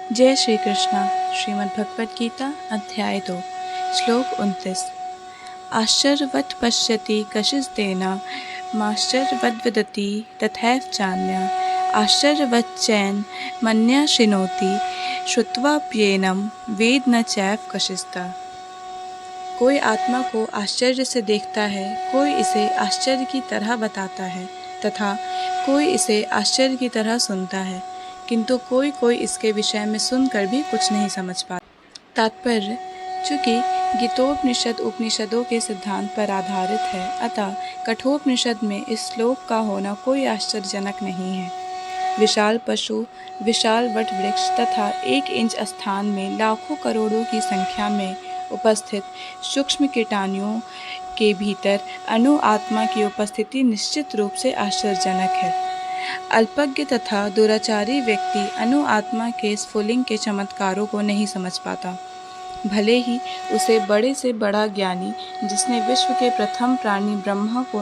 जय श्री कृष्ण। श्रीमद् भगवद गीता अध्याय 2 श्लोक 29। आश्चर्यवत् पश्यति कश्चिदेन माश्चर्यवद् वदति तथैव चान्यः आश्चर्यवच्चैन मन्यः शृणोति श्रुत्वाप्येनं वेद न चैव कश्चित्। कोई आत्मा को आश्चर्य से देखता है, कोई इसे आश्चर्य की तरह बताता है तथा कोई इसे आश्चर्य की तरह सुनता है, किंतु कोई कोई इसके विषय में सुनकर भी कुछ नहीं समझ पाता। तात्पर्य: चूँकि गीतोपनिषद उपनिषदों के सिद्धांत पर आधारित है, अतः कठोपनिषद में इस श्लोक का होना कोई आश्चर्यजनक नहीं है। विशाल पशु, विशाल वट वृक्ष तथा 1 इंच स्थान में लाखों करोड़ों की संख्या में उपस्थित सूक्ष्म कीटाणुओं के भीतर अणु आत्मा की उपस्थिति निश्चित रूप से आश्चर्यजनक है। अल्पज्ञ तथा दुराचारी व्यक्ति अणु आत्मा के स्फुलिंग के चमत्कारों को नहीं समझ पाता, भले ही उसे बड़े से बड़ा ज्ञानी जिसने विश्व के प्रथम प्राणी ब्रह्मा को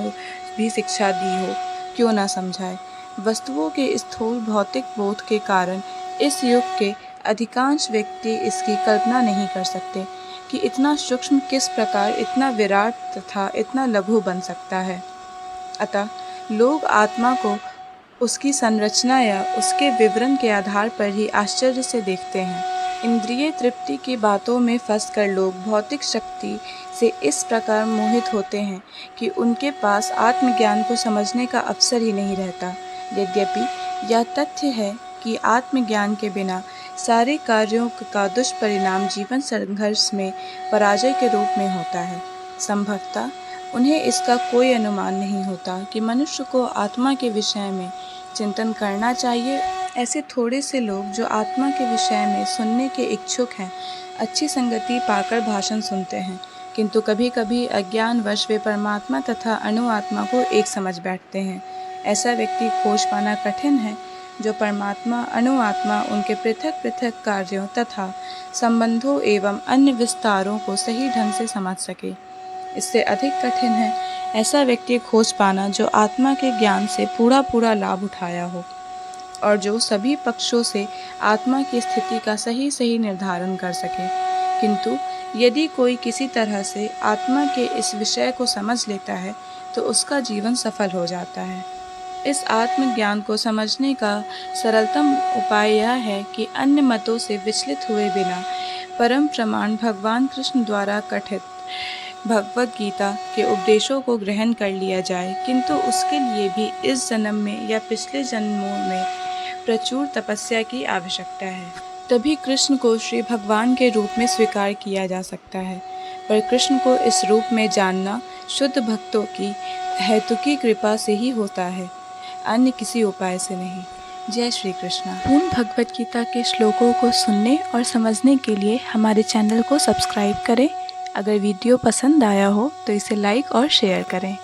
भी शिक्षा दी हो, क्यों न समझाए। वस्तुओं के स्थूल भौतिक बोध के कारण इस युग के अधिकांश व्यक्ति इसकी कल्पना नहीं कर सकते कि इतना सूक्ष्म किस प्रकार इतना विराट तथा इतना लघु बन सकता है। अतः लोग आत्मा को उसकी संरचना या उसके विवरण के आधार पर ही आश्चर्य से देखते हैं। इंद्रिय तृप्ति की बातों में फंसकर लोग भौतिक शक्ति से इस प्रकार मोहित होते हैं कि उनके पास आत्मज्ञान को समझने का अवसर ही नहीं रहता। यद्यपि यह तथ्य है कि आत्मज्ञान के बिना सारे कार्यों का दुष्परिणाम जीवन संघर्ष में पराजय के रूप में होता है। संभवतः उन्हें इसका कोई अनुमान नहीं होता कि मनुष्य को आत्मा के विषय में चिंतन करना चाहिए। ऐसे थोड़े से लोग जो आत्मा के विषय में सुनने के इच्छुक हैं, अच्छी संगति पाकर भाषण सुनते हैं, किंतु कभी कभी अज्ञानवश वे परमात्मा तथा अणु आत्मा को एक समझ बैठते हैं। ऐसा व्यक्ति खोज पाना कठिन है जो परमात्मा अणु आत्मा उनके पृथक पृथक कार्यों तथा संबंधों एवं अन्य विस्तारों को सही ढंग से समझ सके। इससे अधिक कठिन है ऐसा व्यक्ति खोज पाना जो आत्मा के ज्ञान से पूरा लाभ उठाया हो और जो सभी पक्षों से आत्मा की स्थिति का सही निर्धारण कर सके। किंतु यदि कोई किसी तरह से आत्मा के इस विषय को समझ लेता है तो उसका जीवन सफल हो जाता है। इस आत्मज्ञान को समझने का सरलतम उपाय यह है कि अन्य मतों से विचलित हुए बिना परम प्रमाण भगवान कृष्ण द्वारा कथित भगवद गीता के उपदेशों को ग्रहण कर लिया जाए, किंतु उसके लिए भी इस जन्म में या पिछले जन्मों में प्रचुर तपस्या की आवश्यकता है। तभी कृष्ण को श्री भगवान के रूप में स्वीकार किया जा सकता है। पर कृष्ण को इस रूप में जानना शुद्ध भक्तों की हेतुकी कृपा से ही होता है, अन्य किसी उपाय से नहीं। जय श्री कृष्ण। पूर्ण भगवद गीता के श्लोकों को सुनने और समझने के लिए हमारे चैनल को सब्सक्राइब करें। अगर वीडियो पसंद आया हो तो इसे लाइक और शेयर करें।